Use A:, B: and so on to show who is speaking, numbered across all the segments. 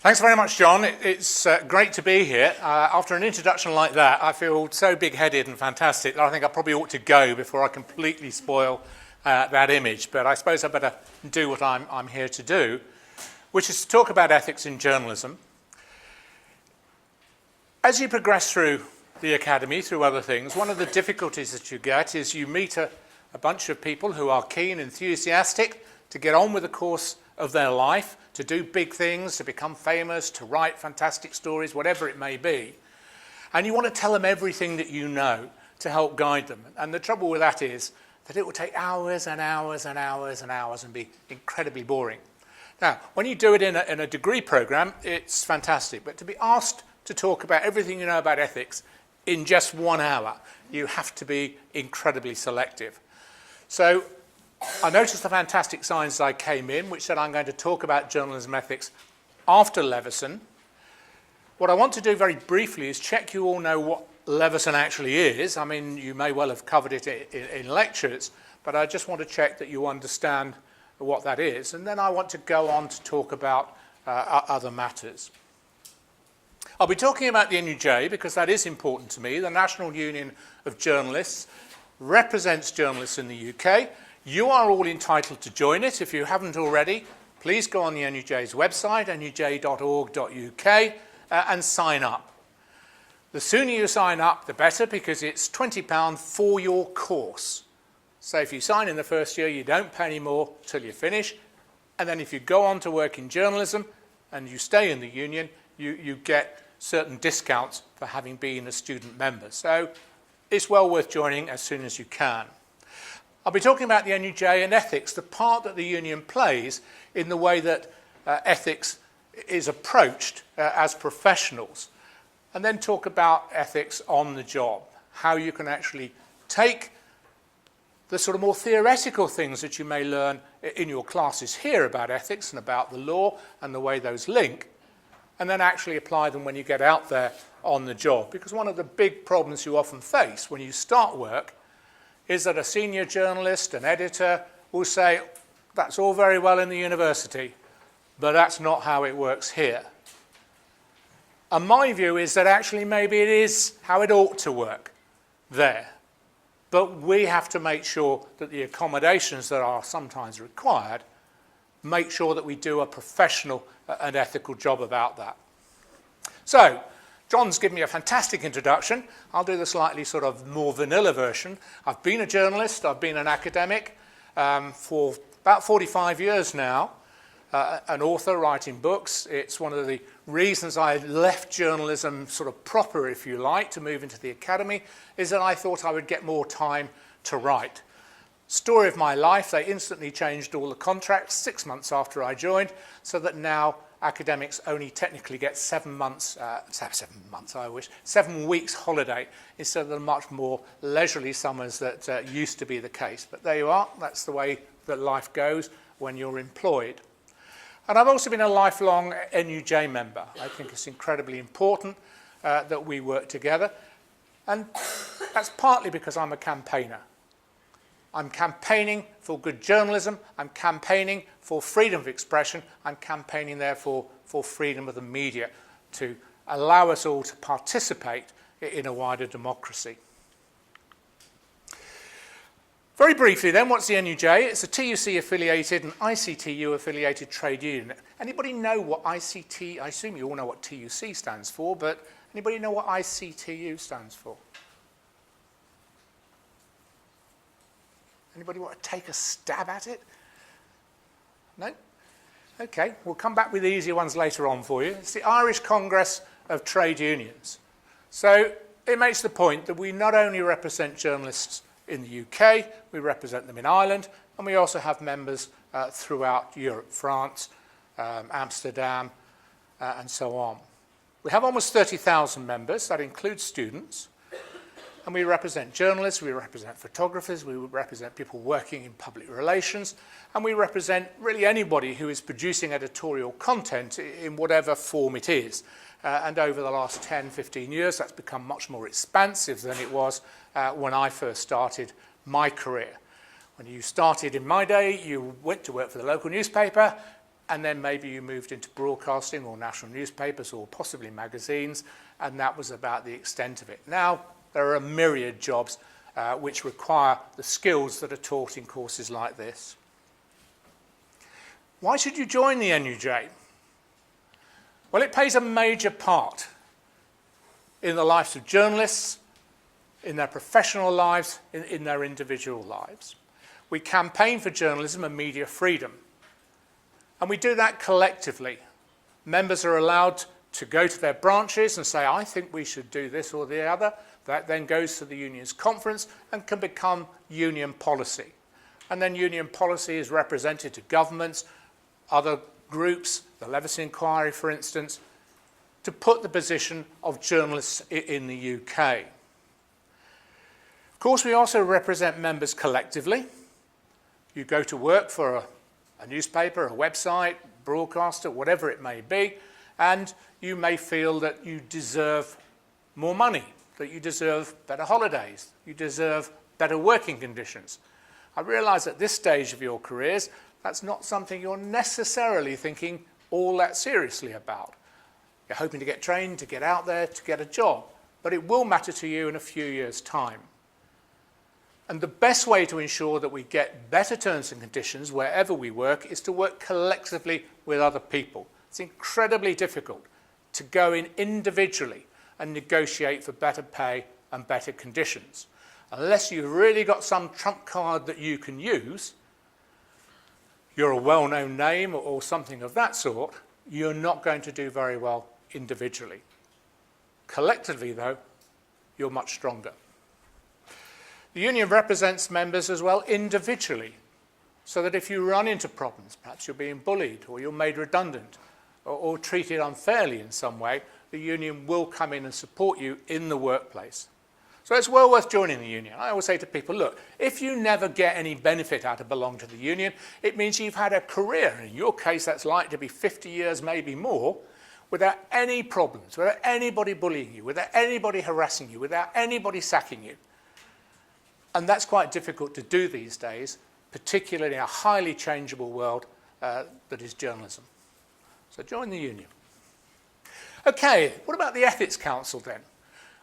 A: Thanks very much, John. It's great to be here. After an introduction like that, I feel so big-headed and fantastic that I think I probably ought to go before I completely spoil that image. But I suppose I better do what I'm here to do, which is to talk about ethics in journalism. As you progress through the academy, through other things, one of the difficulties that you get is you meet a bunch of people who are keen, enthusiastic to get on with the course of their life, to do big things, to become famous, to write fantastic stories, whatever it may be. And you want to tell them everything that you know to help guide them. And the trouble with that is that it will take hours and hours and hours and hours and be incredibly boring. Now, when you do it in a degree program, it's fantastic. But to be asked to talk about everything you know about ethics in just 1 hour, you have to be incredibly selective. So I noticed the fantastic signs as I came in, which said I'm going to talk about journalism ethics after Leveson. What I want to do very briefly is check you all know what Leveson actually is. I mean, you may well have covered it in lectures, but I just want to check that you understand what that is. And then I want to go on to talk about other matters. I'll be talking about the NUJ because that is important to me. The National Union of Journalists represents journalists in the UK. You are all entitled to join it. If you haven't already, please go on the NUJ's website, nuj.org.uk, and sign up. The sooner you sign up, the better, because it's £20 for your course. So if you sign in the first year, you don't pay any more till you finish. And then if you go on to work in journalism and you stay in the union, you get certain discounts for having been a student member. So it's well worth joining as soon as you can. I'll be talking about the NUJ and ethics, the part that the union plays in the way that ethics is approached as professionals, and then talk about ethics on the job, how you can actually take the sort of more theoretical things that you may learn in your classes here about ethics and about the law and the way those link, and then actually apply them when you get out there on the job. Because one of the big problems you often face when you start work is that a senior journalist, an editor, will say, that's all very well in the university, but that's not how it works here. And my view is that actually maybe it is how it ought to work there. But we have to make sure that the accommodations that are sometimes required make sure that we do a professional and ethical job about that. So, John's given me a fantastic introduction. I'll do the slightly sort of more vanilla version. I've been a journalist, I've been an academic for about 45 years now, an author writing books. It's one of the reasons I left journalism sort of proper, if you like, to move into the academy, is that I thought I would get more time to write. Story of my life, they instantly changed all the contracts 6 months after I joined, so that now academics only technically get 7 months, 7 weeks holiday instead of the much more leisurely summers that used to be the case. But there you are, that's the way that life goes when you're employed. And I've also been a lifelong NUJ member. I think it's incredibly important that we work together. And that's partly because I'm a campaigner. I'm campaigning for good journalism, I'm campaigning for freedom of expression, I'm campaigning therefore for freedom of the media to allow us all to participate in a wider democracy. Very briefly then, what's the NUJ? It's a TUC affiliated and ICTU affiliated trade union. Anybody know what ICT, I assume you all know what TUC stands for, but anybody know what ICTU stands for? Anybody want to take a stab at it? No? Okay, we'll come back with the easier ones later on for you. It's the Irish Congress of Trade Unions. So it makes the point that we not only represent journalists in the UK, we represent them in Ireland, and we also have members throughout Europe, France, Amsterdam, and so on. We have almost 30,000 members, that includes students. And we represent journalists, we represent photographers, we represent people working in public relations, and we represent really anybody who is producing editorial content in whatever form it is. And over the last 10, 15 years, that's become much more expansive than it was when I first started my career. When you started in my day, you went to work for the local newspaper, and then maybe you moved into broadcasting or national newspapers or possibly magazines, and that was about the extent of it. Now, there are a myriad jobs which require the skills that are taught in courses like this. Why should you join the NUJ? Well, it plays a major part in the lives of journalists, in their professional lives, in their individual lives. We campaign for journalism and media freedom, and we do that collectively. Members are allowed to go to their branches and say, I think we should do this or the other. That then goes to the union's conference and can become union policy. And then union policy is represented to governments, other groups, the Leveson Inquiry, for instance, to put the position of journalists in the UK. Of course, we also represent members collectively. You go to work for a newspaper, a website, broadcaster, whatever it may be, and you may feel that you deserve more money, that you deserve better holidays, you deserve better working conditions. I realise at this stage of your careers, that's not something you're necessarily thinking all that seriously about. You're hoping to get trained, to get out there, to get a job, but it will matter to you in a few years' time. And the best way to ensure that we get better terms and conditions wherever we work is to work collectively with other people. It's incredibly difficult to go in individually and negotiate for better pay and better conditions. Unless you've really got some trump card that you can use, you're a well-known name or something of that sort, you're not going to do very well individually. Collectively, though, you're much stronger. The union represents members as well individually, so that if you run into problems, perhaps you're being bullied or you're made redundant or treated unfairly in some way, the union will come in and support you in the workplace. So it's well worth joining the union. I always say to people, look, if you never get any benefit out of belonging to the union, it means you've had a career, and in your case that's likely to be 50 years, maybe more, without any problems, without anybody bullying you, without anybody harassing you, without anybody sacking you. And that's quite difficult to do these days, particularly in a highly changeable world that is journalism. So join the union. Okay, what about the Ethics Council then?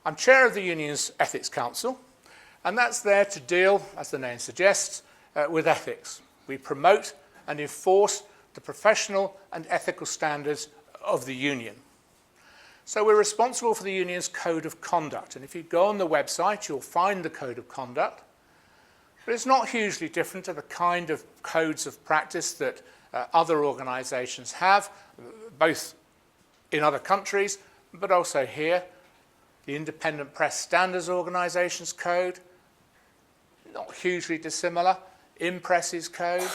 A: I'm chair of the union's Ethics Council, and that's there to deal, as the name suggests, with ethics. We promote and enforce the professional and ethical standards of the union. So we're responsible for the union's code of conduct, and if you go on the website, you'll find the code of conduct. But it's not hugely different to the kind of codes of practice that other organisations have, both in other countries, but also here. The Independent Press Standards Organisation's code, not hugely dissimilar. Impress's code,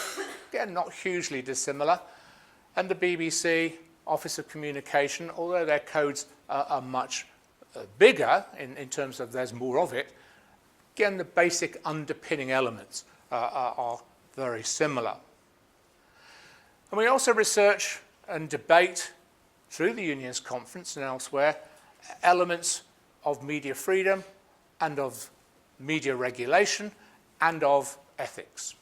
A: again, not hugely dissimilar. And the BBC Office of Communication, although their codes are much bigger in terms of there's more of it, again, the basic underpinning elements are very similar. And we also research and debate through the union's conference and elsewhere elements of media freedom and of media regulation and of ethics.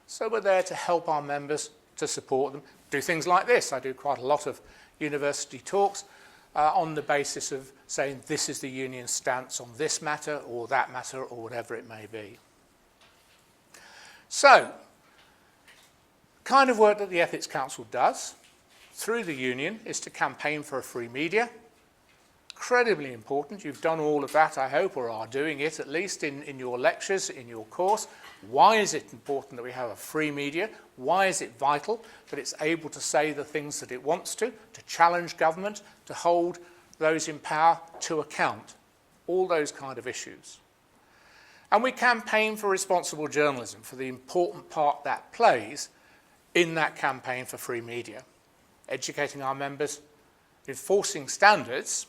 A: So we're there to help our members, to support them, do things like this. I do quite a lot of university talks on the basis of saying this is the union's stance on this matter or that matter or whatever it may be. So, the kind of work that the Ethics Council does through the union is to campaign for a free media. Incredibly important. You've done all of that, I hope, or are doing it at least in your lectures, in your course. Why is it important that we have a free media? Why is it vital that it's able to say the things that it wants to challenge government, to hold those in power to account? All those kind of issues. And we campaign for responsible journalism, for the important part that plays in that campaign for free media. Educating our members, enforcing standards.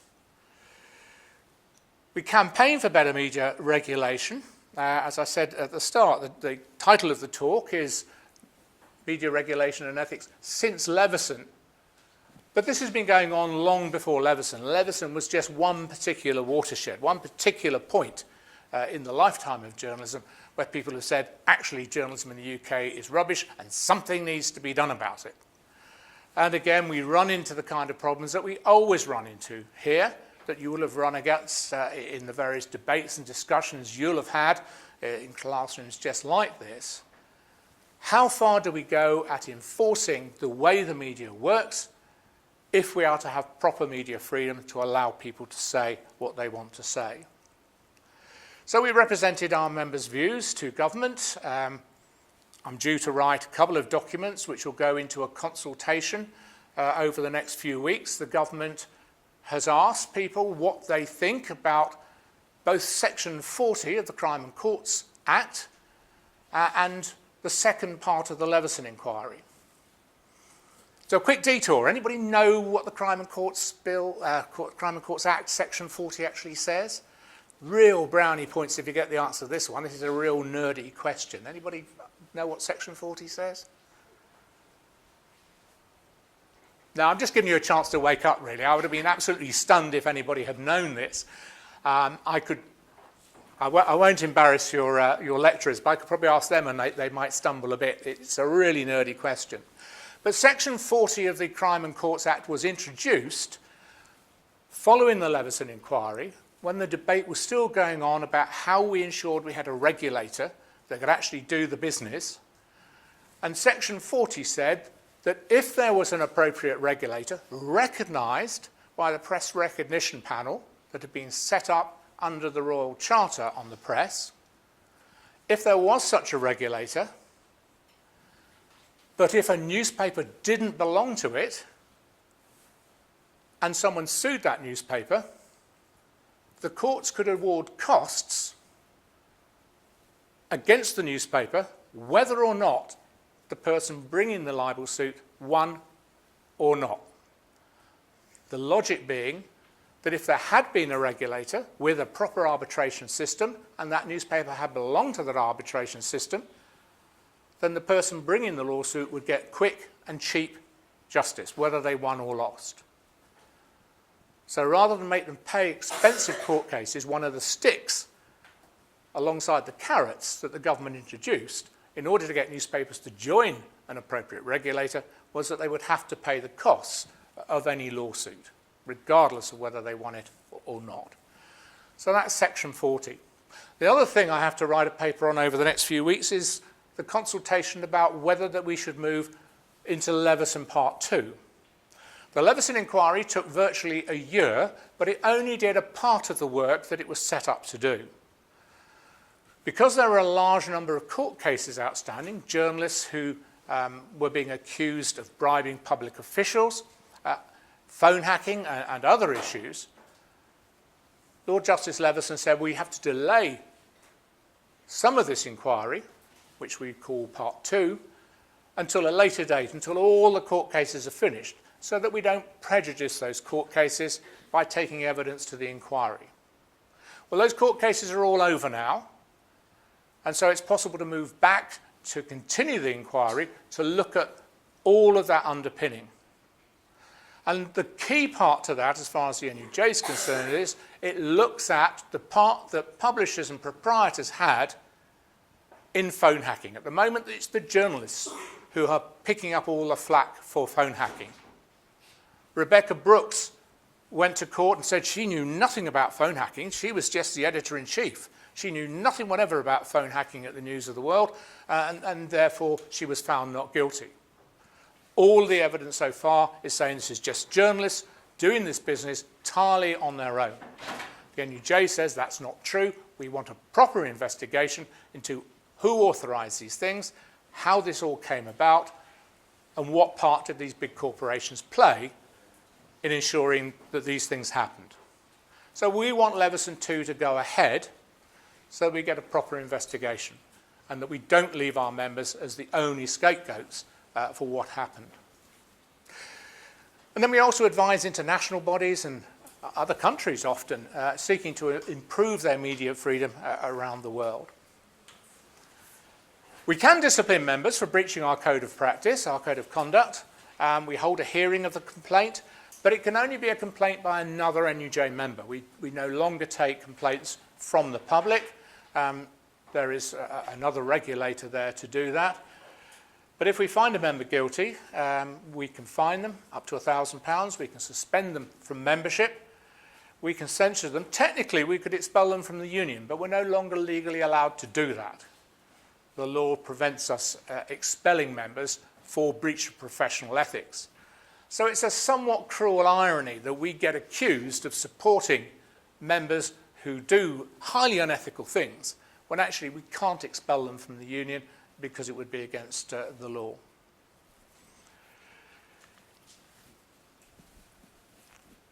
A: We campaign for better media regulation. As I said at the start, the title of the talk is Media Regulation and Ethics since Leveson. But this has been going on long before Leveson. Leveson was just one particular watershed, one particular point in the lifetime of journalism where people have said, actually, journalism in the UK is rubbish and something needs to be done about it. And again, we run into the kind of problems that we always run into here, that you will have run against in the various debates and discussions you'll have had in classrooms just like this. How far do we go at enforcing the way the media works if we are to have proper media freedom to allow people to say what they want to say? So we represented our members' views to government. I'm due to write a couple of documents which will go into a consultation over the next few weeks. The government has asked people what they think about both Section 40 of the Crime and Courts Act and the second part of the Leveson inquiry. So a quick detour. Anybody know what the Crime and Courts Act Section 40 actually says? Real brownie points if you get the answer to this one. This is a real nerdy question. Anybody know what Section 40 says? Now, I'm just giving you a chance to wake up, really. I would have been absolutely stunned if anybody had known this. I won't embarrass your lecturers, but I could probably ask them and they might stumble a bit. It's a really nerdy question. But Section 40 of the Crime and Courts Act was introduced following the Leveson inquiry, when the debate was still going on about how we ensured we had a regulator that could actually do the business. And Section 40 said that if there was an appropriate regulator recognised by the Press Recognition Panel that had been set up under the Royal Charter on the press, if there was such a regulator, but if a newspaper didn't belong to it and someone sued that newspaper, the courts could award costs against the newspaper whether or not the person bringing the libel suit won or not. The logic being that if there had been a regulator with a proper arbitration system and that newspaper had belonged to that arbitration system, then the person bringing the lawsuit would get quick and cheap justice, whether they won or lost. So rather than make them pay expensive court cases, one of the sticks alongside the carrots that the government introduced in order to get newspapers to join an appropriate regulator was that they would have to pay the costs of any lawsuit, regardless of whether they won it or not. So that's Section 40. The other thing I have to write a paper on over the next few weeks is the consultation about whether that we should move into Leveson Part 2. The Leveson inquiry took virtually a year, but it only did a part of the work that it was set up to do. Because there were a large number of court cases outstanding, journalists who were being accused of bribing public officials, phone hacking and other issues, Lord Justice Leveson said we have to delay some of this inquiry, which we call Part 2, until a later date, until all the court cases are finished, so that we don't prejudice those court cases by taking evidence to the inquiry. Well, those court cases are all over now, and so it's possible to move back to continue the inquiry to look at all of that underpinning. And the key part to that, as far as the NUJ is concerned, is it looks at the part that publishers and proprietors had in phone hacking. At the moment, it's the journalists who are picking up all the flack for phone hacking. Rebecca Brooks went to court and said she knew nothing about phone hacking. She was just the editor-in-chief. She knew nothing whatever about phone hacking at the News of the World, and therefore she was found not guilty. All the evidence so far is saying this is just journalists doing this business entirely on their own. The NUJ says that's not true. We want a proper investigation into who authorised these things, how this all came about, and what part did these big corporations play in ensuring that these things happened. So we want Leveson 2 to go ahead so that we get a proper investigation and that we don't leave our members as the only scapegoats for what happened. And then we also advise international bodies and other countries often seeking to improve their media freedom around the world. We can discipline members for breaching our code of practice, our code of conduct. We hold a hearing of the complaint, but it can only be a complaint by another NUJ member. We no longer take complaints from the public. There is another regulator there to do that. But if we find a member guilty, we can fine them up to £1,000, we can suspend them from membership, we can censure them. Technically, we could expel them from the union, but we're no longer legally allowed to do that. The law prevents us expelling members for breach of professional ethics. So it's a somewhat cruel irony that we get accused of supporting members who do highly unethical things, when actually we can't expel them from the union because it would be against the law.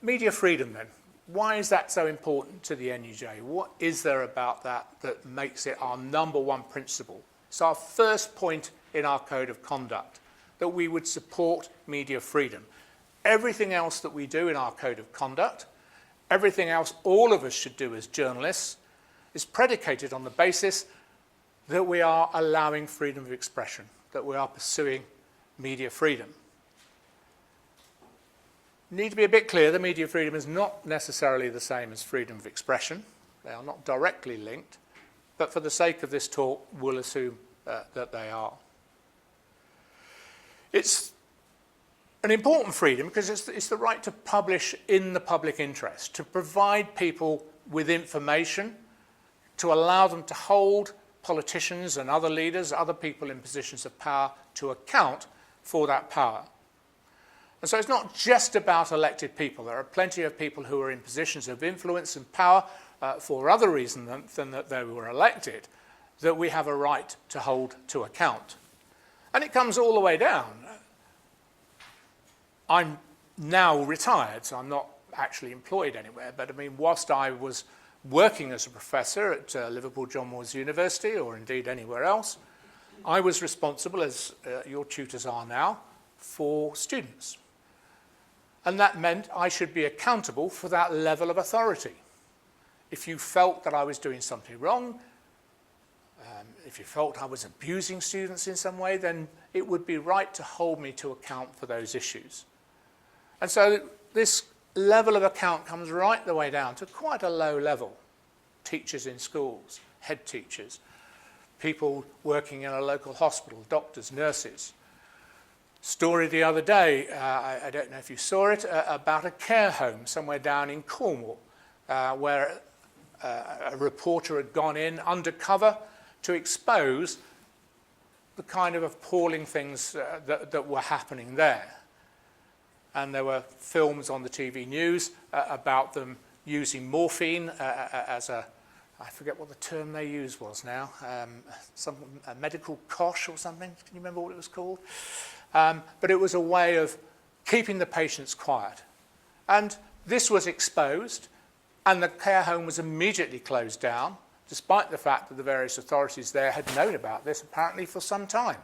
A: Media freedom then. Why is that so important to the NUJ? What is there about that that makes it our number one principle? It's our first point in our code of conduct, that we would support media freedom. Everything else that we do in our code of conduct, everything else all of us should do as journalists, is predicated on the basis that we are allowing freedom of expression, that we are pursuing media freedom. Need to be a bit clear, that media freedom is not necessarily the same as freedom of expression. They are not directly linked, but for the sake of this talk, we'll assume that they are. It's an important freedom because it's the right to publish in the public interest, to provide people with information, to allow them to hold politicians and other leaders, other people in positions of power, to account for that power. And so it's not just about elected people. There are plenty of people who are in positions of influence and power for other reasons than that they were elected, that we have a right to hold to account. And it comes all the way down. I'm now retired, so I'm not actually employed anywhere, but I mean, whilst I was working as a professor at Liverpool John Moores University, or indeed anywhere else, I was responsible, as your tutors are now, for students. And that meant I should be accountable for that level of authority. If you felt that I was doing something wrong, if you felt I was abusing students in some way, then it would be right to hold me to account for those issues. And so this level of account comes right the way down to quite a low level. Teachers in schools, head teachers, people working in a local hospital, doctors, nurses. Story the other day, I don't know if you saw it, about a care home somewhere down in Cornwall, where a reporter had gone in undercover to expose the kind of appalling things that were happening there. And there were films on the TV news about them using morphine as a, I forget what the term they used was now, a medical cosh or something. Can you remember what it was called? But it was a way of keeping the patients quiet. And this was exposed, and the care home was immediately closed down, despite the fact that the various authorities there had known about this apparently for some time.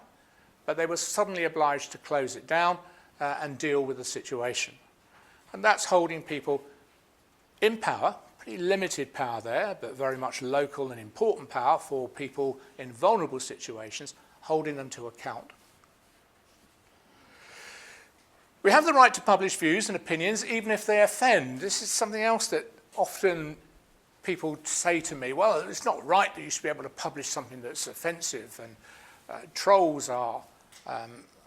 A: But they were suddenly obliged to close it down and deal with the situation. And that's holding people in power, pretty limited power there, but very much local and important power for people in vulnerable situations, holding them to account. We have the right to publish views and opinions even if they offend. This is something else that often people say to me, well, it's not right that you should be able to publish something that's offensive, and trolls are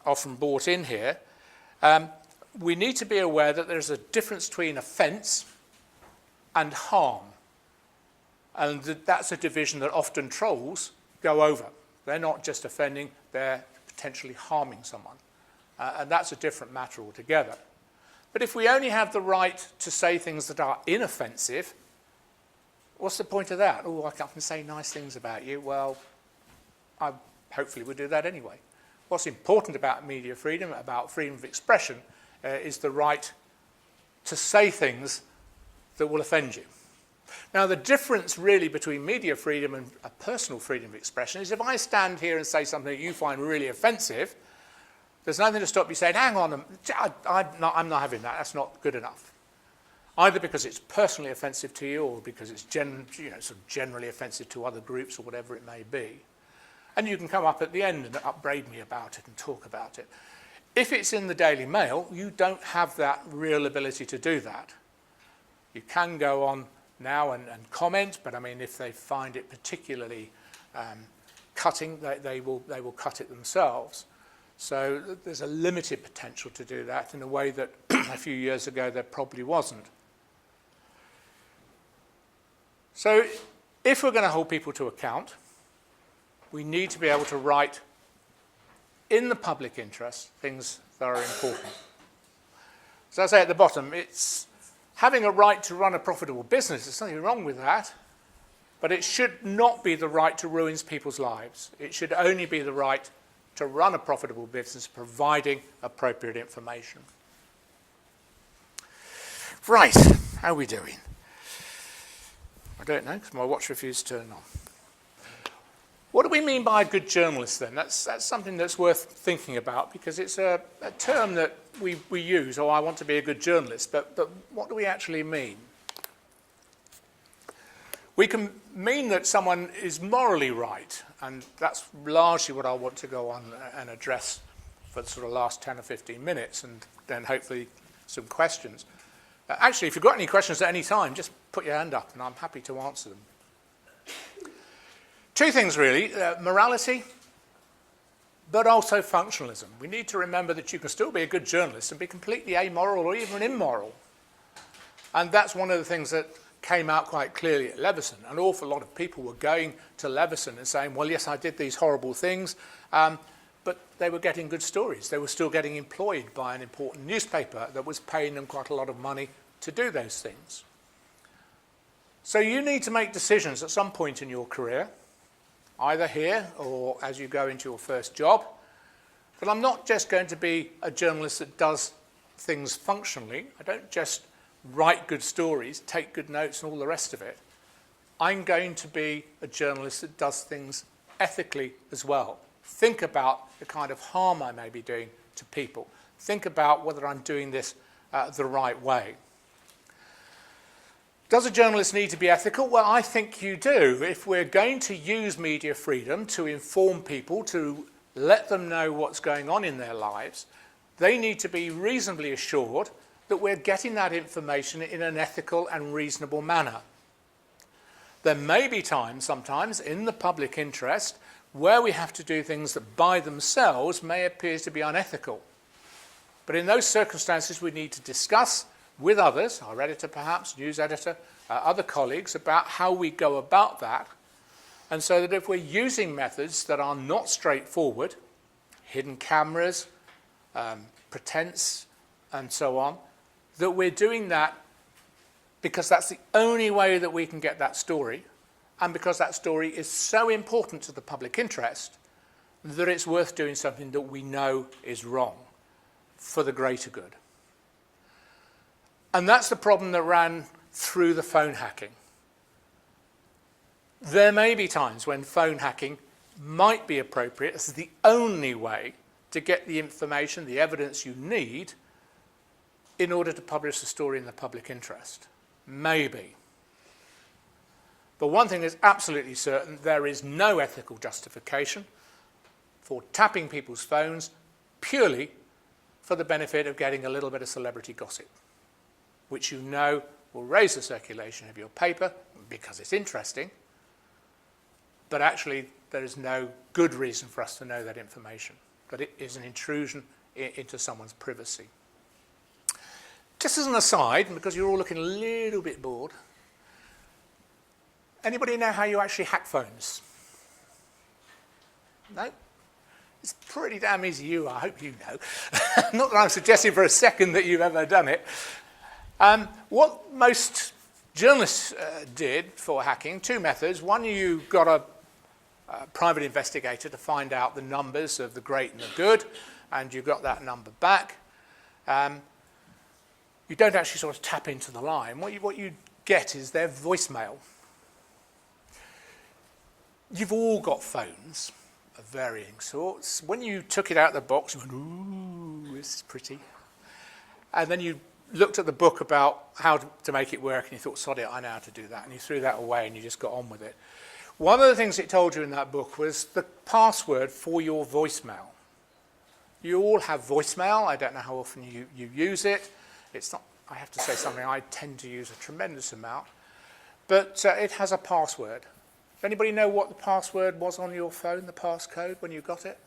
A: often brought in here. We need to be aware that there's a difference between offence and harm. And that's a division that often trolls go over. They're not just offending, they're potentially harming someone. And that's a different matter altogether. But if we only have the right to say things that are inoffensive, what's the point of that? Oh, I can say nice things about you. Well, I hopefully would do that anyway. What's important about media freedom, about freedom of expression, is the right to say things that will offend you. Now, the difference really between media freedom and a personal freedom of expression is if I stand here and say something that you find really offensive, there's nothing to stop you saying, hang on, I'm not having that, that's not good enough. Either because it's personally offensive to you or because it's sort of generally offensive to other groups or whatever it may be. And you can come up at the end and upbraid me about it and talk about it. If it's in the Daily Mail, you don't have that real ability to do that. You can go on now and comment, but I mean, if they find it particularly cutting, they will cut it themselves. So there's a limited potential to do that in a way that a few years ago there probably wasn't. So if we're going to hold people to account, we need to be able to write in the public interest things that are important. So as I say at the bottom, it's having a right to run a profitable business. There's nothing wrong with that. But it should not be the right to ruin people's lives. It should only be the right to run a profitable business, providing appropriate information. Right, how are we doing? I don't know, because my watch refused to turn on. What do we mean by a good journalist, then? That's something that's worth thinking about, because it's a term that we use, oh, I want to be a good journalist, but what do we actually mean? We can mean that someone is morally right, and that's largely what I want to go on and address for the sort of last 10 or 15 minutes, and then hopefully some questions. Actually, if you've got any questions at any time, just put your hand up, and I'm happy to answer them. Two things, really. Morality, but also functionalism. We need to remember that you can still be a good journalist and be completely amoral or even immoral. And that's one of the things that came out quite clearly at Leveson. An awful lot of people were going to Leveson and saying, well, yes, I did these horrible things, but they were getting good stories. They were still getting employed by an important newspaper that was paying them quite a lot of money to do those things. So you need to make decisions at some point in your career, either here or as you go into your first job. But I'm not just going to be a journalist that does things functionally. I don't just write good stories, take good notes and all the rest of it. I'm going to be a journalist that does things ethically as well. Think about the kind of harm I may be doing to people. Think about whether I'm doing this the right way. Does a journalist need to be ethical? Well, I think you do. If we're going to use media freedom to inform people, to let them know what's going on in their lives, they need to be reasonably assured that we're getting that information in an ethical and reasonable manner. There may be times, sometimes, in the public interest where we have to do things that by themselves may appear to be unethical. But in those circumstances, we need to discuss with others, our editor perhaps, news editor, other colleagues, about how we go about that. And so that if we're using methods that are not straightforward, hidden cameras, pretense, and so on, that we're doing that because that's the only way that we can get that story, and because that story is so important to the public interest that it's worth doing something that we know is wrong for the greater good. And that's the problem that ran through the phone hacking. There may be times when phone hacking might be appropriate as the only way to get the information, the evidence you need in order to publish a story in the public interest. Maybe. But one thing is absolutely certain, there is no ethical justification for tapping people's phones purely for the benefit of getting a little bit of celebrity gossip, which you know will raise the circulation of your paper because it's interesting, but actually there is no good reason for us to know that information, that it is an intrusion into someone's privacy. Just as an aside, because you're all looking a little bit bored, anybody know how you actually hack phones? No? It's pretty damn easy, I hope you know. Not that I'm suggesting for a second that you've ever done it. What most journalists did for hacking, two methods. One, you got a private investigator to find out the numbers of the great and the good, and you got that number back. You don't actually sort of tap into the line. What you get is their voicemail. You've all got phones of varying sorts. When you took it out of the box, you went, ooh, this is pretty. And then you looked at the book about how to make it work, and you thought, sod it, I know how to do that. And you threw that away, and you just got on with it. One of the things it told you in that book was the password for your voicemail. You all have voicemail. I don't know how often you use it. It's not, I have to say something, I tend to use a tremendous amount. But it has a password. Does anybody know what the password was on your phone, the passcode, when you got it?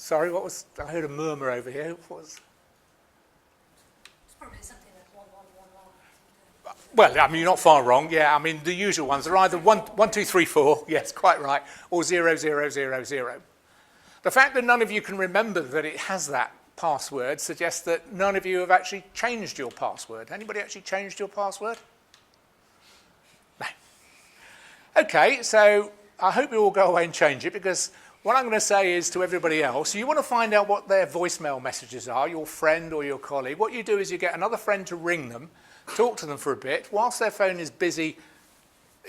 A: Sorry, what was, I heard a murmur over here. What was?
B: It's probably something like 1111.
A: Well, I mean, you're not far wrong. Yeah, I mean, the usual ones are either 1, 2, 3, 4, yes, quite right, or 0, 0, 0, 0. The fact that none of you can remember that it has that password suggests that none of you have actually changed your password. Anybody actually changed your password? No. Okay, so I hope you all go away and change it, because what I'm going to say is to everybody else, you want to find out what their voicemail messages are, your friend or your colleague. What you do is you get another friend to ring them, talk to them for a bit. Whilst their phone is busy,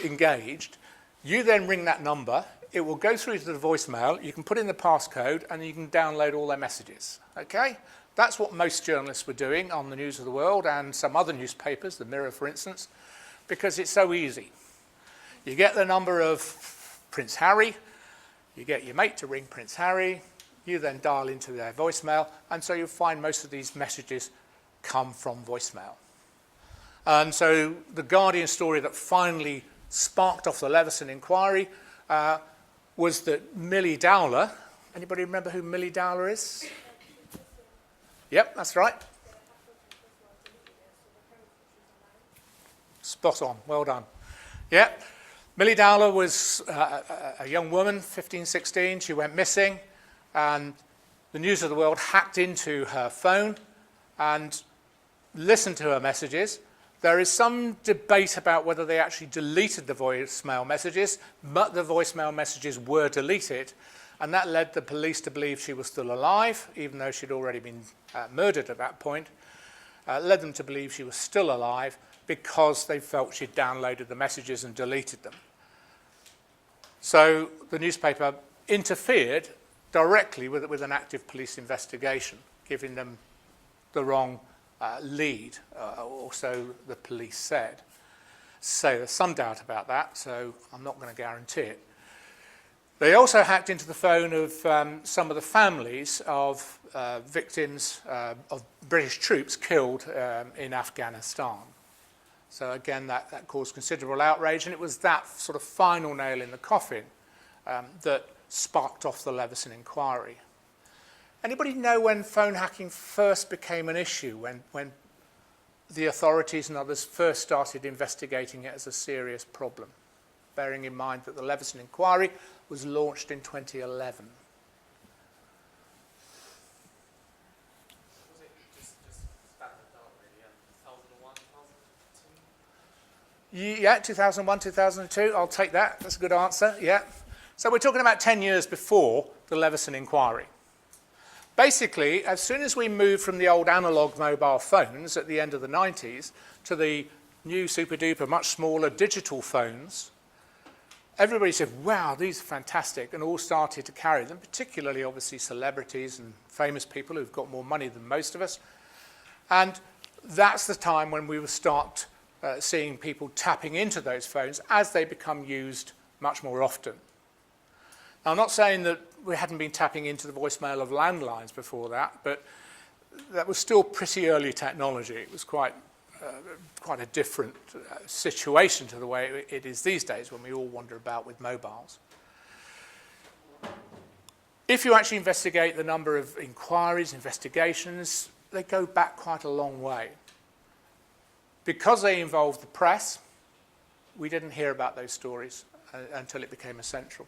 A: engaged, you then ring that number. It will go through to the voicemail. You can put in the passcode, and you can download all their messages. Okay? That's what most journalists were doing on the News of the World and some other newspapers, the Mirror, for instance, because it's so easy. You get the number of Prince Harry. You get your mate to ring Prince Harry. You then dial into their voicemail, and so you'll find most of these messages come from voicemail. And so the Guardian story that finally sparked off the Leveson inquiry was that Millie Dowler, anybody remember who Millie Dowler is? Yep, that's right. Spot on, well done. Yep, Millie Dowler was a young woman, 15, 16, she went missing, and the News of the World hacked into her phone and listened to her messages. There is some debate about whether they actually deleted the voicemail messages, but the voicemail messages were deleted, and that led the police to believe she was still alive, even though she'd already been murdered at that point. Led them to believe she was still alive because they felt she'd downloaded the messages and deleted them. So the newspaper interfered directly with an active police investigation, giving them the wrong lead, or so the police said. So there's some doubt about that, so I'm not going to guarantee it. They also hacked into the phone of some of the families of victims of British troops killed in Afghanistan. So again, that caused considerable outrage, and it was that sort of final nail in the coffin that sparked off the Leveson inquiry. Anybody know when phone hacking first became an issue, when the authorities and others first started investigating it as a serious problem, bearing in mind that the Leveson inquiry was launched in 2011?
C: Was it just standard out really, 2001, 2002?
A: Yeah, 2001, 2002, I'll take that. That's a good answer, yeah. So we're talking about 10 years before the Leveson inquiry. Basically, as soon as we moved from the old analog mobile phones at the end of the 90s to the new super-duper, much smaller digital phones, everybody said, wow, these are fantastic, and all started to carry them, particularly, obviously, celebrities and famous people who've got more money than most of us. And that's the time when we will start seeing people tapping into those phones as they become used much more often. Now, I'm not saying that we hadn't been tapping into the voicemail of landlines before that, but that was still pretty early technology. It was quite a different situation to the way it is these days when we all wander about with mobiles. If you actually investigate the number of inquiries, investigations, they go back quite a long way. Because they involved the press, we didn't hear about those stories until it became essential.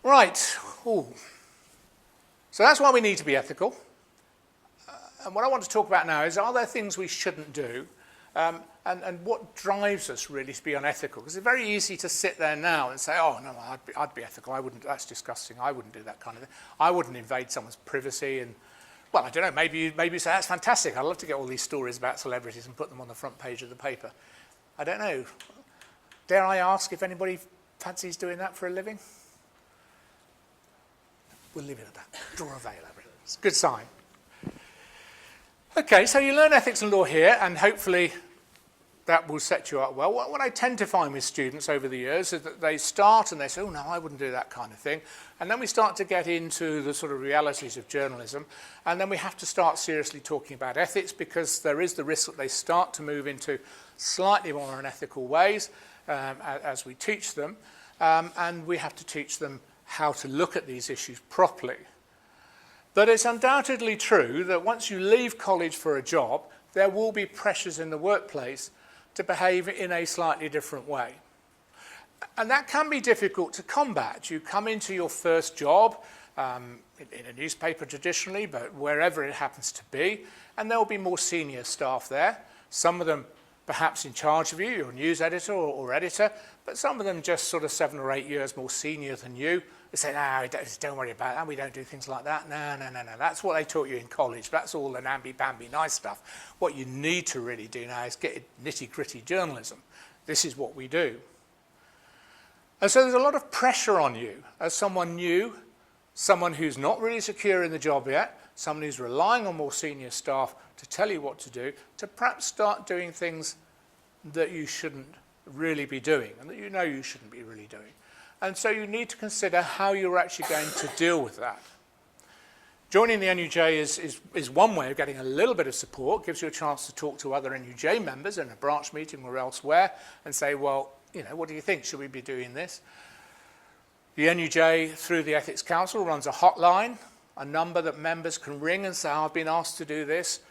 A: Right. Ooh. So that's why we need to be ethical. And what I want to talk about now is, are there things we shouldn't do? And what drives us really to be unethical? Because it's very easy to sit there now and say, oh, no, I'd be ethical. I wouldn't. That's disgusting. I wouldn't do that kind of thing. I wouldn't invade someone's privacy. And, well, I don't know. Maybe you say, that's fantastic. I'd love to get all these stories about celebrities and put them on the front page of the paper. I don't know. Dare I ask if anybody fancies doing that for a living? We'll leave it at that. Draw a veil over it. It's a good sign. Okay, so you learn ethics and law here, and hopefully that will set you up well. What I tend to find with students over the years is that they start and they say, oh, no, I wouldn't do that kind of thing. And then we start to get into the sort of realities of journalism, and then we have to start seriously talking about ethics, because there is the risk that they start to move into slightly more unethical ways as we teach them, and we have to teach them how to look at these issues properly. But it's undoubtedly true that once you leave college for a job, there will be pressures in the workplace to behave in a slightly different way. And that can be difficult to combat. You come into your first job, in a newspaper traditionally, but wherever it happens to be, and there will be more senior staff there. Some of them perhaps in charge of you, your news editor or editor, but some of them just sort of 7 or 8 years more senior than you. They say, no, don't worry about that, we don't do things like that. No. That's what they taught you in college. That's all the namby-pamby nice stuff. What you need to really do now is get nitty-gritty journalism. This is what we do. And so there's a lot of pressure on you as someone new, someone who's not really secure in the job yet, someone who's relying on more senior staff to tell you what to do, to perhaps start doing things that you shouldn't really be doing and that you know you shouldn't be really doing. And so you need to consider how you're actually going to deal with that. Joining the NUJ is one way of getting a little bit of support, gives you a chance to talk to other NUJ members in a branch meeting or elsewhere and say, well, you know, what do you think? Should we be doing this? The NUJ, through the Ethics Council, runs a hotline, a number that members can ring and say, I've been asked to do this.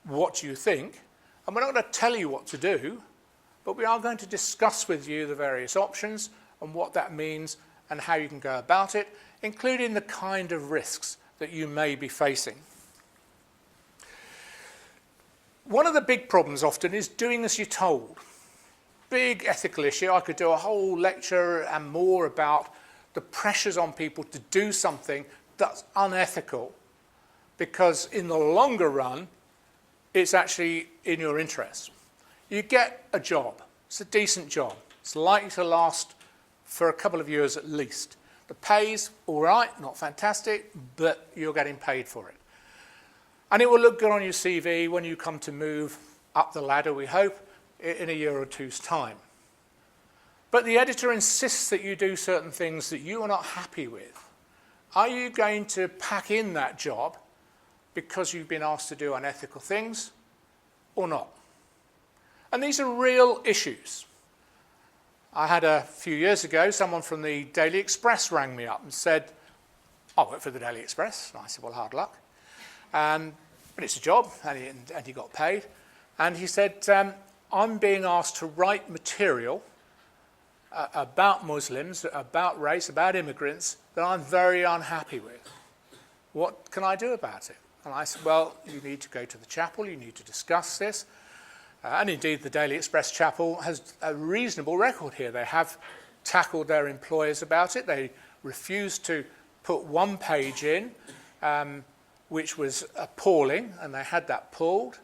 A: What do you think? And we're not going to tell you what to do, but we are going to discuss with you the various options and what that means and how you can go about it, including the kind of risks that you may be facing. One of the big problems often is doing as you're told. Big ethical issue. I could do a whole lecture and more about the pressures on people to do something that's unethical, because in the longer run, it's actually in your interest. You get a job. It's a decent job. It's likely to last for a couple of years at least. The pay's all right, not fantastic, but you're getting paid for it. And it will look good on your CV when you come to move up the ladder, we hope, in a year or two's time. But the editor insists that you do certain things that you are not happy with. Are you going to pack in that job because you've been asked to do unethical things or not? And these are real issues. I had a few years ago, someone from the Daily Express rang me up and said, I work for the Daily Express. And I said, well, hard luck. But it's a job, and he got paid. And he said, I'm being asked to write material about Muslims, about race, about immigrants, that I'm very unhappy with. What can I do about it? And I said, well, you need to go to the chapel, you need to discuss this. And indeed, the Daily Express chapel has a reasonable record here. They have tackled their employers about it. They refused to put one page in, which was appalling, and they had that pulled.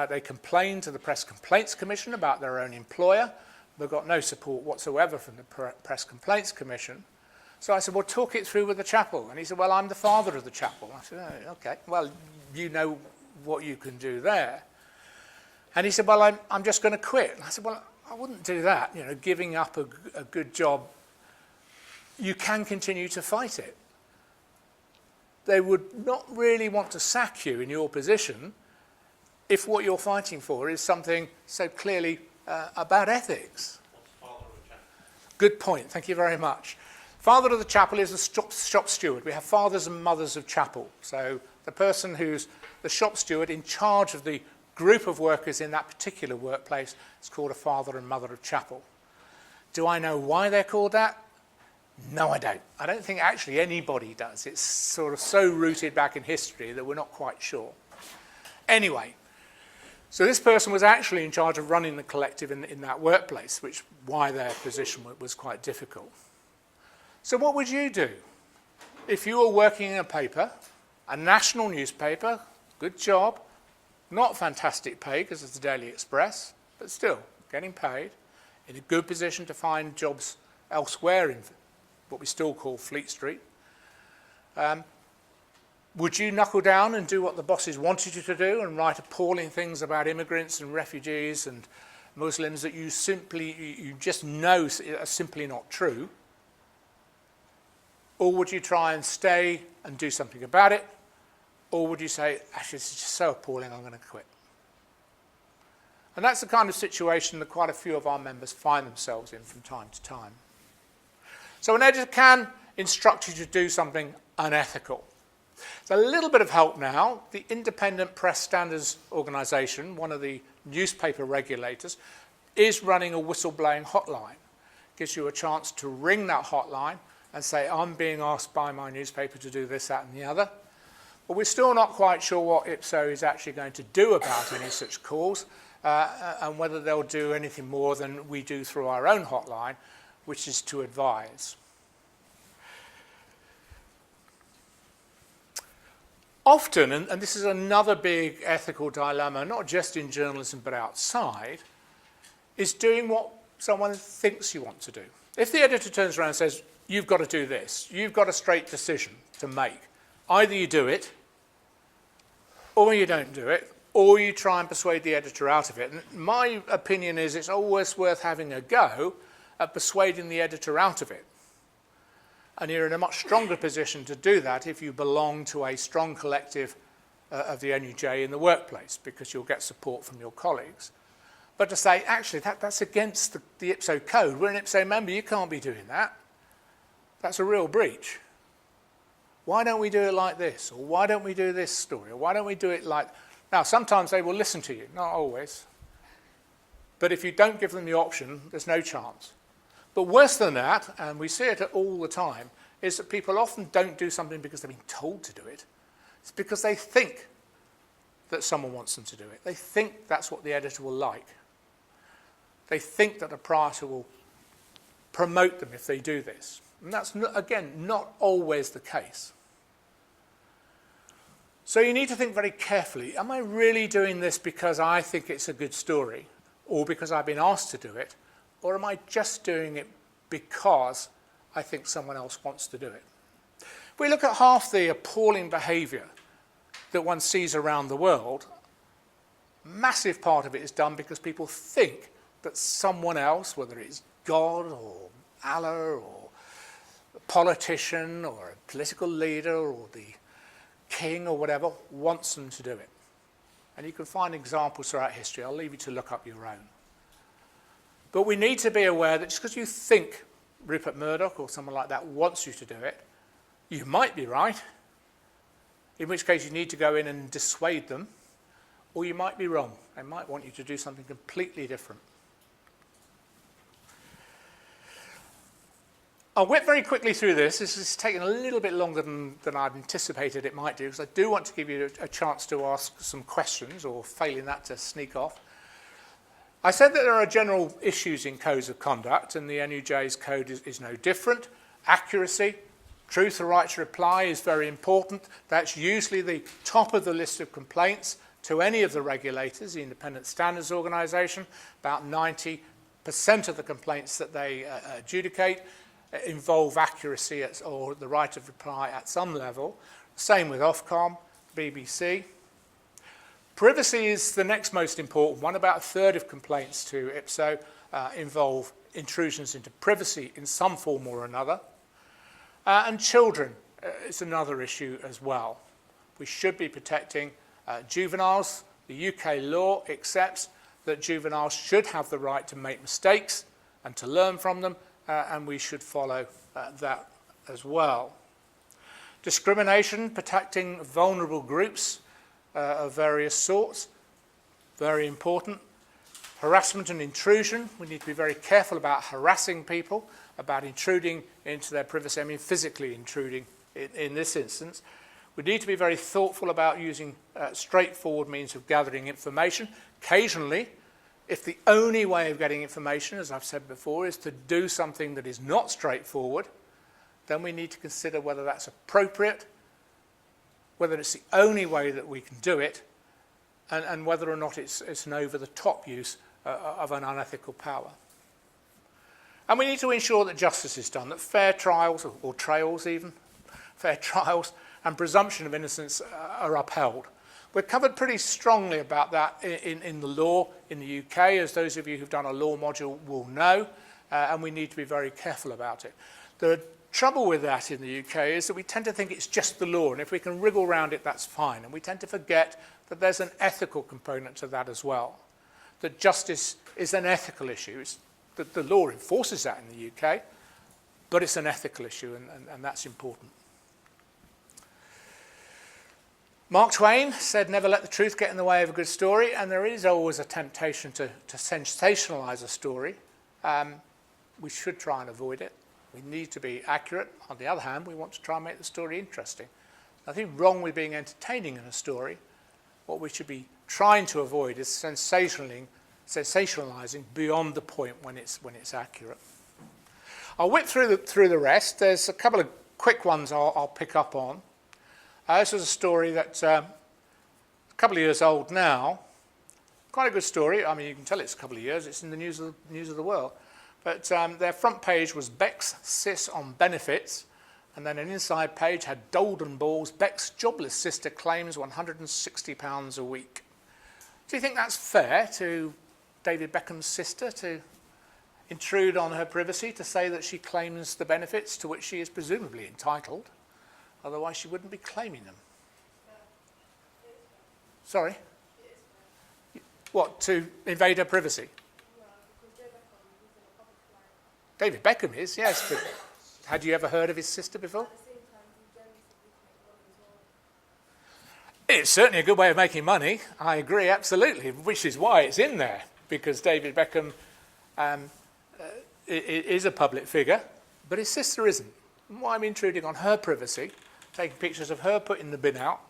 A: They complained to the Press Complaints Commission about their own employer. They got no support whatsoever from the Press Complaints Commission. So I said, well, talk it through with the chapel. And he said, well, I'm the father of the chapel. I said, oh, okay, well, you know what you can do there. And he said, well, I'm just going to quit. And I said, well, I wouldn't do that, you know, giving up a good job. You can continue to fight it. They would not really want to sack you in your position if what you're fighting for is something so clearly about ethics.
C: What's father of the chapel?
A: Good point, thank you very much. Father of the chapel is the shop steward. We have fathers and mothers of chapel. So the person who's the shop steward in charge of the group of workers in that particular workplace is called a father and mother of chapel. Do I know why they're called that? No, I don't. I don't think actually anybody does. It's sort of so rooted back in history that we're not quite sure. Anyway, so this person was actually in charge of running the collective in that workplace, which why their position was quite difficult. So what would you do if you were working in a paper, a national newspaper, good job, not fantastic pay because it's the Daily Express, but still getting paid, in a good position to find jobs elsewhere in what we still call Fleet Street? Would you knuckle down and do what the bosses wanted you to do and write appalling things about immigrants and refugees and Muslims that you just know are simply not true? Or would you try and stay and do something about it? Or would you say, actually, this is just so appalling, I'm going to quit? And that's the kind of situation that quite a few of our members find themselves in from time to time. So an editor can instruct you to do something unethical. There's a little bit of help now. The Independent Press Standards Organisation, one of the newspaper regulators, is running a whistleblowing hotline. Gives you a chance to ring that hotline and say, I'm being asked by my newspaper to do this, that and the other. But we're still not quite sure what IPSO is actually going to do about any such calls and whether they'll do anything more than we do through our own hotline, which is to advise. Often, and this is another big ethical dilemma, not just in journalism but outside, is doing what someone thinks you want to do. If the editor turns around and says, you've got to do this, you've got a straight decision to make. Either you do it, or you don't do it, or you try and persuade the editor out of it. And my opinion is it's always worth having a go at persuading the editor out of it. And you're in a much stronger position to do that if you belong to a strong collective of the NUJ in the workplace, because you'll get support from your colleagues. But to say, actually, that's against the IPSO code. We're an IPSO member, you can't be doing that. That's a real breach. Why don't we do it like this? Or why don't we do this story? Or why don't we do it like... Now, sometimes they will listen to you, not always. But if you don't give them the option, there's no chance. But worse than that, and we see it all the time, is that people often don't do something because they've been told to do it. It's because they think that someone wants them to do it. They think that's what the editor will like. They think that the proprietor will promote them if they do this. And that's, again, not always the case. So you need to think very carefully, am I really doing this because I think it's a good story, or because I've been asked to do it, or am I just doing it because I think someone else wants to do it? If we look at half the appalling behaviour that one sees around the world, a massive part of it is done because people think that someone else, whether it's God or Allah or a politician or a political leader or the king or whatever, wants them to do it. And you can find examples throughout history. I'll leave you to look up your own. But we need to be aware that just because you think Rupert Murdoch or someone like that wants you to do it, you might be right, in which case you need to go in and dissuade them, or you might be wrong. They might want you to do something completely different. I'll whip very quickly through this. This is taking a little bit longer than I'd anticipated it might do, because I do want to give you a chance to ask some questions, or failing that, to sneak off. I said that there are general issues in codes of conduct, and the NUJ's code is no different. Accuracy, truth or right to reply is very important. That's usually the top of the list of complaints to any of the regulators, the Independent Standards Organisation. About 90% of the complaints that they adjudicate involve accuracy or the right of reply at some level. Same with Ofcom, BBC. Privacy is the next most important one. About a third of complaints to IPSO involve intrusions into privacy in some form or another. And children is another issue as well. We should be protecting juveniles. The UK law accepts that juveniles should have the right to make mistakes and to learn from them, and we should follow that as well. Discrimination, protecting vulnerable groups of various sorts, very important. Harassment and intrusion, we need to be very careful about harassing people, about intruding into their privacy, I mean physically intruding in this instance. We need to be very thoughtful about using straightforward means of gathering information. Occasionally, if the only way of getting information, as I've said before, is to do something that is not straightforward, then we need to consider whether that's appropriate, whether it's the only way that we can do it, and whether or not it's an over-the-top use of an unethical power. And we need to ensure that justice is done, that fair trials, or trials even, fair trials and presumption of innocence are upheld. We're covered pretty strongly about that in the law in the UK, as those of you who've done a law module will know, and we need to be very careful about it. The trouble with that in the UK is that we tend to think it's just the law, and if we can wriggle around it, that's fine. And we tend to forget that there's an ethical component to that as well, that justice is an ethical issue. It's that the law enforces that in the UK, but it's an ethical issue, and that's important. Mark Twain said, never let the truth get in the way of a good story, and there is always a temptation to sensationalize a story. We should try and avoid it. We need to be accurate. On the other hand, we want to try and make the story interesting. Nothing wrong with being entertaining in a story. What we should be trying to avoid is sensationalizing beyond the point when it's accurate. I'll whip through the rest. There's a couple of quick ones I'll pick up on. This was a story that's a couple of years old now. Quite a good story. I mean, you can tell it's a couple of years. It's in the news of the world. But their front page was Beck's sis on benefits, and then an inside page had Dolden Balls. Beck's jobless sister claims £160 a week. Do you think that's fair to David Beckham's sister to intrude on her privacy to say that she claims the benefits to which she is presumably entitled? Otherwise, she wouldn't be claiming them. Sorry? What, to invade her privacy? David Beckham is, yes, but had you ever heard of his sister before? It's certainly a good way of making money. I agree, absolutely, which is why it's in there, because David Beckham is a public figure, but his sister isn't. Why I'm intruding on her privacy, taking pictures of her putting the bin out.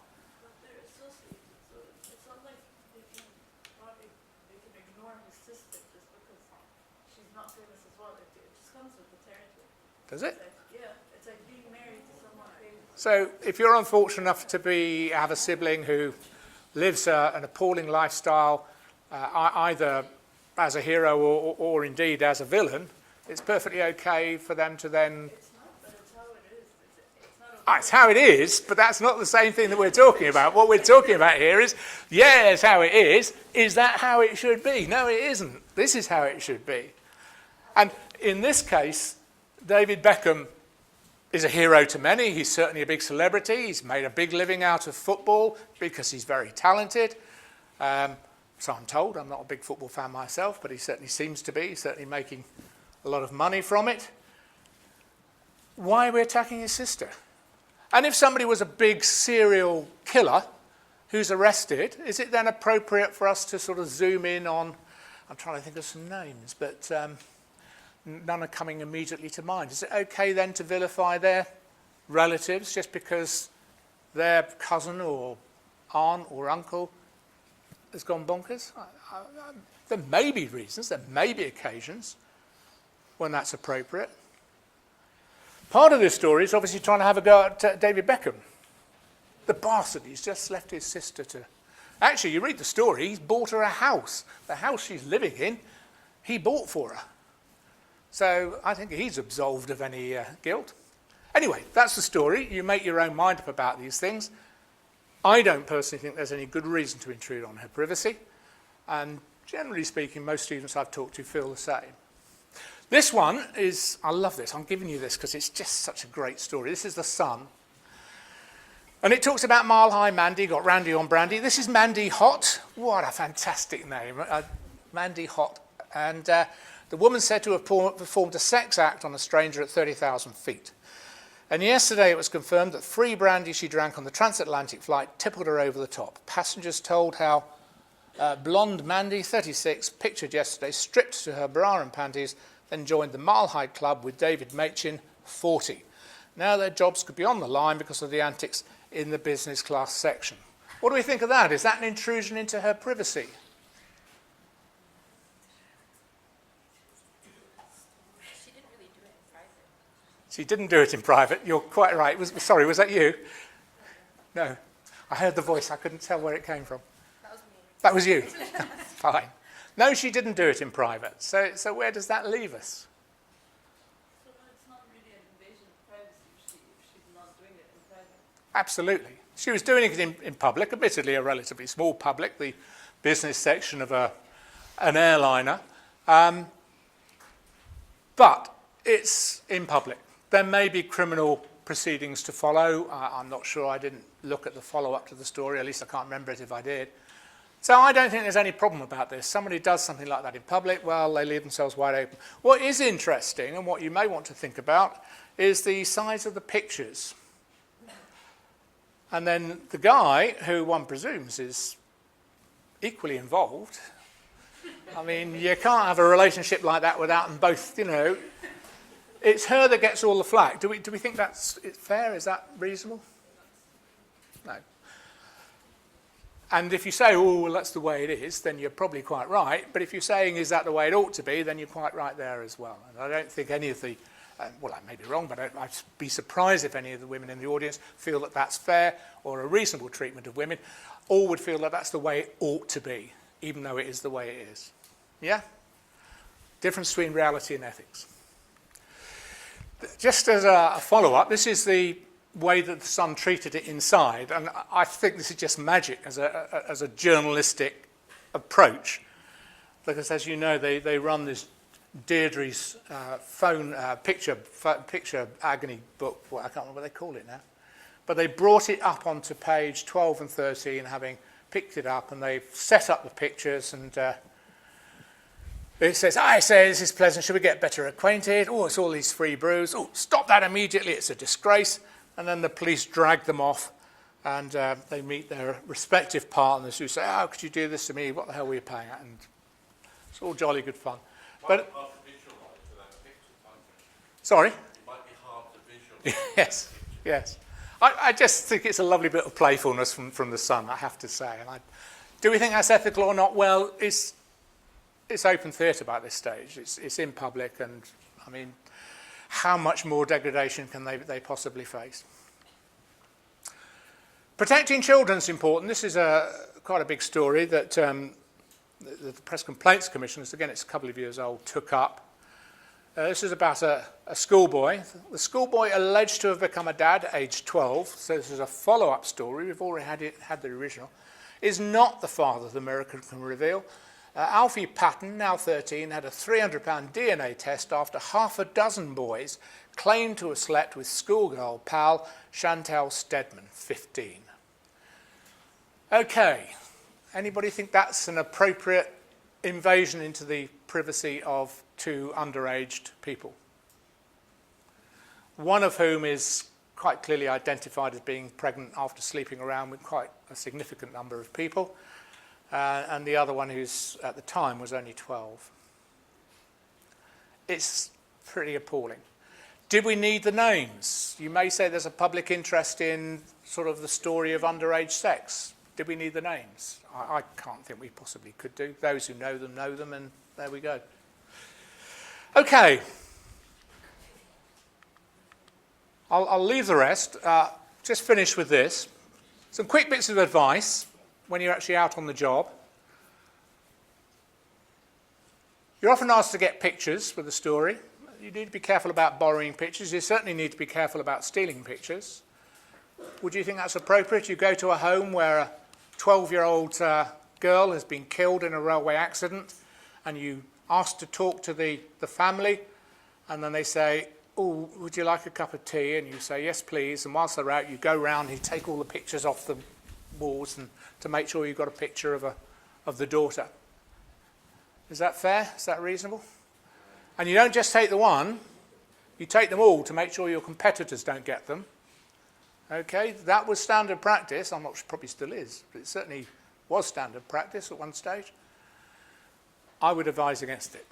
D: But they're associated, so it's not like they can ignore his sister just because she's not famous as well. It just comes with the territory.
A: Does it?
D: It's like being married to someone famous.
A: So if you're unfortunate enough to have a sibling who lives an appalling lifestyle, either as a hero or indeed as a villain, it's perfectly okay for them to then...
D: It's not, but it's how it is. It's not okay.
A: It's how it is, but that's not the same thing that we're talking about. What we're talking about here is, it's how it is. Is that how it should be? No, it isn't. This is how it should be. And in this case, David Beckham is a hero to many. He's certainly a big celebrity. He's made a big living out of football because he's very talented. So I'm told. I'm not a big football fan myself, but he certainly seems to be. He's certainly making a lot of money from it. Why are we attacking his sister? And if somebody was a big serial killer who's arrested, is it then appropriate for us to sort of zoom in on, I'm trying to think of some names, but none are coming immediately to mind. Is it okay then to vilify their relatives just because their cousin or aunt or uncle has gone bonkers? There may be reasons, there may be occasions when that's appropriate. Part of this story is obviously trying to have a go at David Beckham. The bastard, he's just left his sister to... Actually, you read the story, he's bought her a house. The house she's living in, he bought for her. So I think he's absolved of any guilt. Anyway, that's the story. You make your own mind up about these things. I don't personally think there's any good reason to intrude on her privacy. And generally speaking, most students I've talked to feel the same. This one is, I love this. I'm giving you this because it's just such a great story. This is The Sun. And it talks about Mile High Mandy, got Randy on Brandy. This is Mandy Hot. What a fantastic name. Mandy Hot. And the woman said to have performed a sex act on a stranger at 30,000 feet. And yesterday it was confirmed that free brandy she drank on the transatlantic flight tippled her over the top. Passengers told how blonde Mandy, 36, pictured yesterday, stripped to her bra and panties, then joined the Mile High Club with David Machin, 40. Now their jobs could be on the line because of the antics in the business class section. What do we think of that? Is that an intrusion into her privacy?
B: She didn't really do it in private.
A: She didn't do it in private. You're quite right. Sorry, was that you? No. I heard the voice. I couldn't tell where it came from.
B: That was me.
A: That was you. Fine. No, she didn't do it in private. So where does that leave us?
D: So it's not really an invasion of privacy if she's not doing it in private.
A: Absolutely. She was doing it in public, admittedly a relatively small public, the business section of an airliner. But it's in public. There may be criminal proceedings to follow. I'm not sure. I didn't look at the follow-up to the story. At least I can't remember it if I did. So I don't think there's any problem about this. Somebody does something like that in public, well, they leave themselves wide open. What is interesting, and what you may want to think about, is the size of the pictures. And then the guy, who one presumes is equally involved, I mean, you can't have a relationship like that without them both, you know. It's her that gets all the flack. Do we think that's fair? Is that reasonable? No. And if you say, oh, well, that's the way it is, then you're probably quite right. But if you're saying, is that the way it ought to be, then you're quite right there as well. And I don't think any of the, well, I may be wrong, but I'd be surprised if any of the women in the audience feel that that's fair or a reasonable treatment of women. All would feel that that's the way it ought to be, even though it is the way it is. Yeah? Difference between reality and ethics. Just as a follow-up, this is the way that the Sun treated it inside, and I think this is just magic as a journalistic approach, because as you know, they run this Deirdre's picture agony book. Well, I can't remember what they call it now, but they brought it up onto page 12 and 13, having picked it up, and they've set up the pictures, and it says, I say, this is pleasant, should we get better acquainted? Oh, it's all these free brews. Oh, stop that immediately, it's a disgrace. And then the police drag them off, and they meet their respective partners who say, how could you do this to me? What the hell were you paying at? And it's all jolly good fun. But
E: hard to visualise without pictures, can't you?
A: sorry?
E: It might be hard to visualise.
A: Yes, yes. I just think it's a lovely bit of playfulness from the Sun, I have to say. And do we think that's ethical or not? Well, it's open theatre by this stage. It's in public, and I mean, how much more degradation can they possibly face? Protecting children is important. This is quite a big story that the Press Complaints Commission, again it's a couple of years old, took up. This is about a schoolboy. The schoolboy alleged to have become a dad at age 12, so this is a follow-up story. We've already had the original. Is not the father, the miracle can reveal. Alfie Patton, now 13, had a £300 DNA test after half a dozen boys claimed to have slept with schoolgirl pal Chantal Stedman, 15. Okay, anybody think that's an appropriate invasion into the privacy of two underaged people? One of whom is quite clearly identified as being pregnant after sleeping around with quite a significant number of people. And the other one, who's at the time was only 12. It's pretty appalling. Did we need the names? You may say there's a public interest in sort of the story of underage sex. Did we need the names? I can't think we possibly could do. Those who know them, and there we go. Okay. I'll leave the rest. Just finish with this. Some quick bits of advice when you're actually out on the job. You're often asked to get pictures for the story. You need to be careful about borrowing pictures. You certainly need to be careful about stealing pictures. Would you think that's appropriate? You go to a home where a 12-year-old girl has been killed in a railway accident, and you ask to talk to the family, and then they say, oh, would you like a cup of tea? And you say, yes, please. And whilst they're out, you go round and you take all the pictures off the walls and to make sure you've got a picture of the daughter. Is that fair? Is that reasonable? And you don't just take the one, you take them all to make sure your competitors don't get them. Okay, that was standard practice. I'm not sure, probably still is, but it certainly was standard practice at one stage. I would advise against it.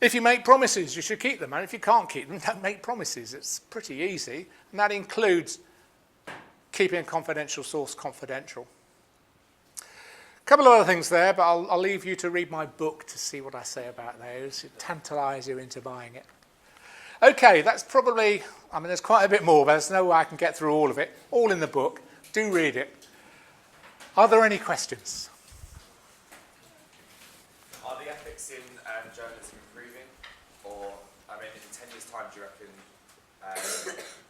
A: If you make promises, you should keep them. And if you can't keep them, don't make promises. It's pretty easy. And that includes keeping a confidential source confidential. A couple of other things there, but I'll leave you to read my book to see what I say about those. It tantalise you into buying it. Okay, that's probably, I mean, there's quite a bit more, but there's no way I can get through all of it. All in the book. Do read it. Are there any questions?
F: Are the ethics in journalism improving? Or, I mean, in 10 years' time, do you reckon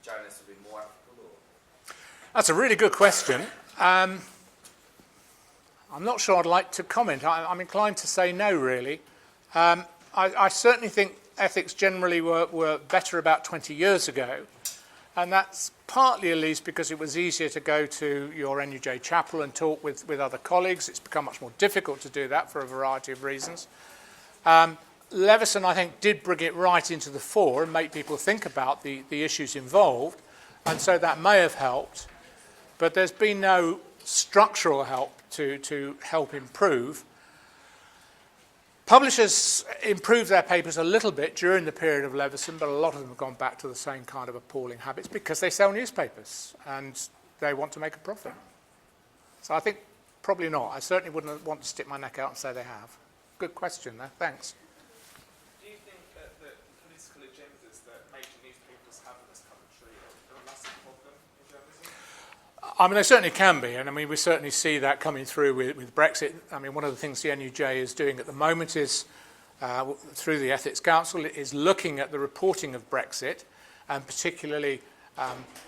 F: journalists will be more ethical? Or?
A: That's a really good question. I'm not sure I'd like to comment. I'm inclined to say no, really. I certainly think ethics generally were better about 20 years ago. And that's partly at least because it was easier to go to your NUJ chapel and talk with other colleagues. It's become much more difficult to do that for a variety of reasons. Leveson, I think, did bring it right into the fore and make people think about the issues involved, and so that may have helped. But there's been no structural help to help improve. Publishers improved their papers a little bit during the period of Leveson, but a lot of them have gone back to the same kind of appalling habits because they sell newspapers and they want to make a profit. So I think probably not. I certainly wouldn't want to stick my neck out and say they have. Good question there. Thanks.
C: Do you think that the political agendas that major newspapers have in this country are a massive problem in journalism?
A: I mean, there certainly can be, and I mean, we certainly see that coming through with Brexit. I mean, one of the things the NUJ is doing at the moment is, through the Ethics Council, is looking at the reporting of Brexit, and particularly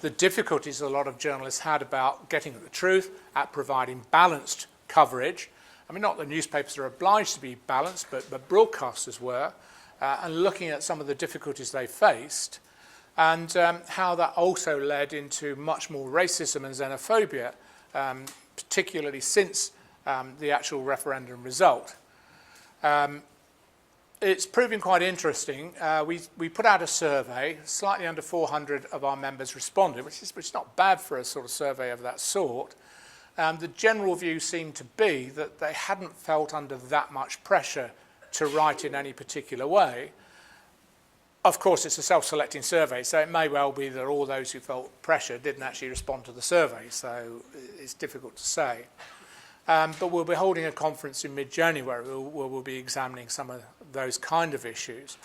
A: the difficulties a lot of journalists had about getting at the truth, at providing balanced coverage. I mean, not that newspapers are obliged to be balanced, but broadcasters were, and looking at some of the difficulties they faced, and how that also led into much more racism and xenophobia, particularly since the actual referendum result. It's proving quite interesting. We put out a survey. Slightly under 400 of our members responded, which is not bad for a sort of survey of that sort. The general view seemed to be that they hadn't felt under that much pressure to write in any particular way. Of course, it's a self-selecting survey, so it may well be that all those who felt pressure didn't actually respond to the survey, so it's difficult to say. But we'll be holding a conference in mid-January where we'll be examining some of those kind of issues.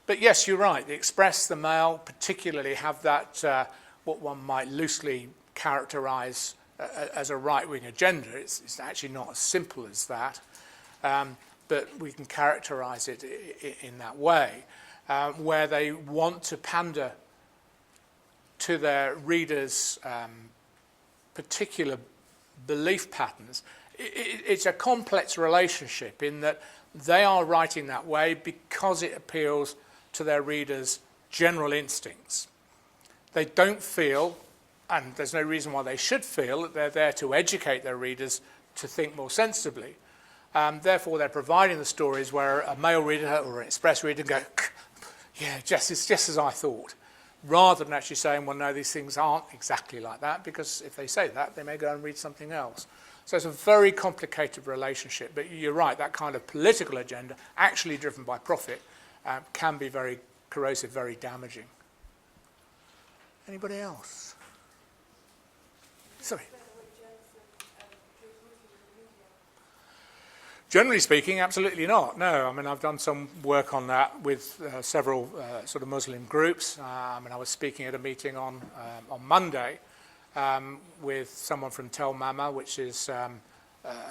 A: But yes, you're right, the Express, the Mail particularly have that, what one might loosely characterise as a right-wing agenda. It's actually not as simple as that, but we can characterise it in that way. Where they want to pander to their readers' particular belief patterns. It's a complex relationship in that they are writing that way because it appeals to their readers' general instincts. They don't feel, and there's no reason why they should feel, that they're there to educate their readers to think more sensibly. Therefore, they're providing the stories where a Mail reader or an Express reader go, yeah, it's just as I thought, rather than actually saying, well, no, these things aren't exactly like that, because if they say that, they may go and read something else. So it's a very complicated relationship, but you're right, that kind of political agenda, actually driven by profit, can be very corrosive, very damaging. Anybody else? Sorry. Generally speaking, absolutely not. No, I mean, I've done some work on that with several sort of Muslim groups. I mean, I was speaking at a meeting on Monday with someone from Tel Mama, which is a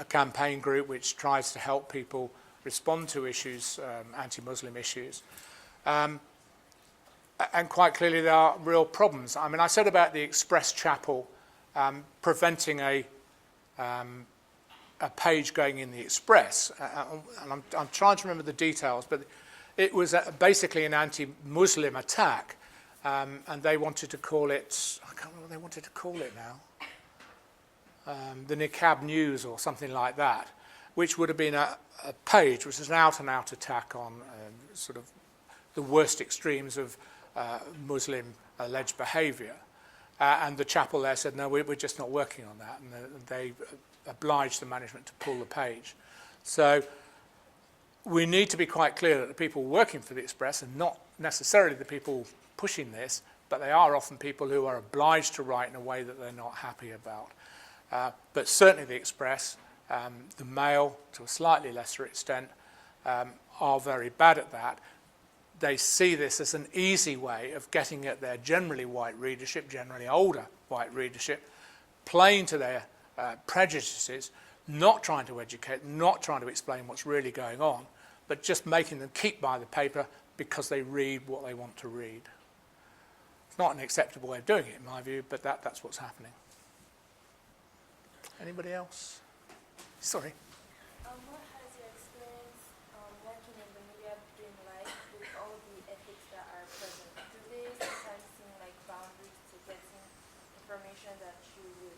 A: campaign group which tries to help people respond to issues, anti-Muslim issues. And quite clearly, there are real problems. I mean, I said about the Express Chapel preventing a page going in the Express, and I'm trying to remember the details, but it was basically an anti-Muslim attack, and they wanted to call it, I can't remember what they wanted to call it now, the Niqab News or something like that, which would have been a page which is an out-and-out attack on sort of the worst extremes of Muslim alleged behaviour. And the chapel there said, no, we're just not working on that, and they obliged the management to pull the page. So we need to be quite clear that the people working for the Express are not necessarily the people pushing this, but they are often people who are obliged to write in a way that they're not happy about. But certainly the Express, the Mail, to a slightly lesser extent, are very bad at that. They see this as an easy way of getting at their generally white readership, generally older white readership, playing to their prejudices, not trying to educate, not trying to explain what's really going on, but just making them keep by the paper because they read what they want to read. It's not an acceptable way of doing it, in my view, but that's what's happening. Anybody else? Sorry.
B: What has your experience working in the media been like with all the ethics that are present? Do they sometimes seem like boundaries to information that you would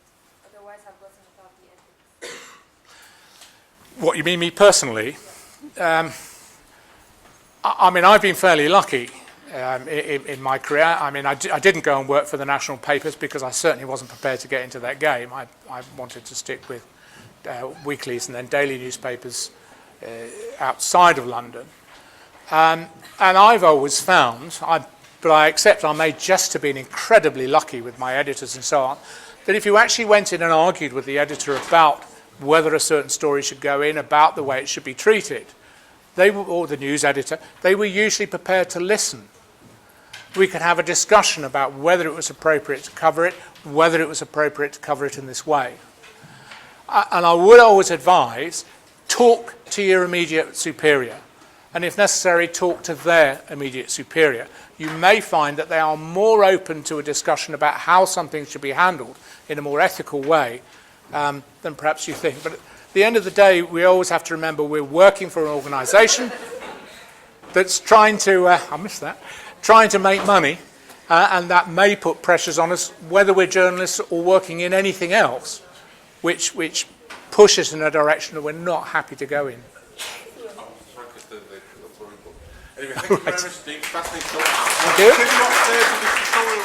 B: otherwise have gotten without the ethics?
A: What, you mean me personally? I mean, I've been fairly lucky in my career. I mean, I didn't go and work for the national papers because I certainly wasn't prepared to get into that game. I wanted to stick with weeklies and then daily newspapers outside of London. And I've always found, but I accept I may just have been incredibly lucky with my editors and so on, that if you actually went in and argued with the editor about whether a certain story should go in, about the way it should be treated, they were, or the news editor, they were usually prepared to listen. We could have a discussion about whether it was appropriate to cover it, whether it was appropriate to cover it in this way. And I would always advise, talk to your immediate superior, and if necessary, talk to their immediate superior. You may find that they are more open to a discussion about how something should be handled in a more ethical way than perhaps you think. But at the end of the day, we always have to remember we're working for an organisation that's trying to, trying to make money, and that may put pressures on us, whether we're journalists or working in anything else, which pushes in a direction that we're not happy to go in.
E: Anyway, thank you very much, Steve. Fascinating talk.
A: Thank you.
E: Can you upstairs with the control room?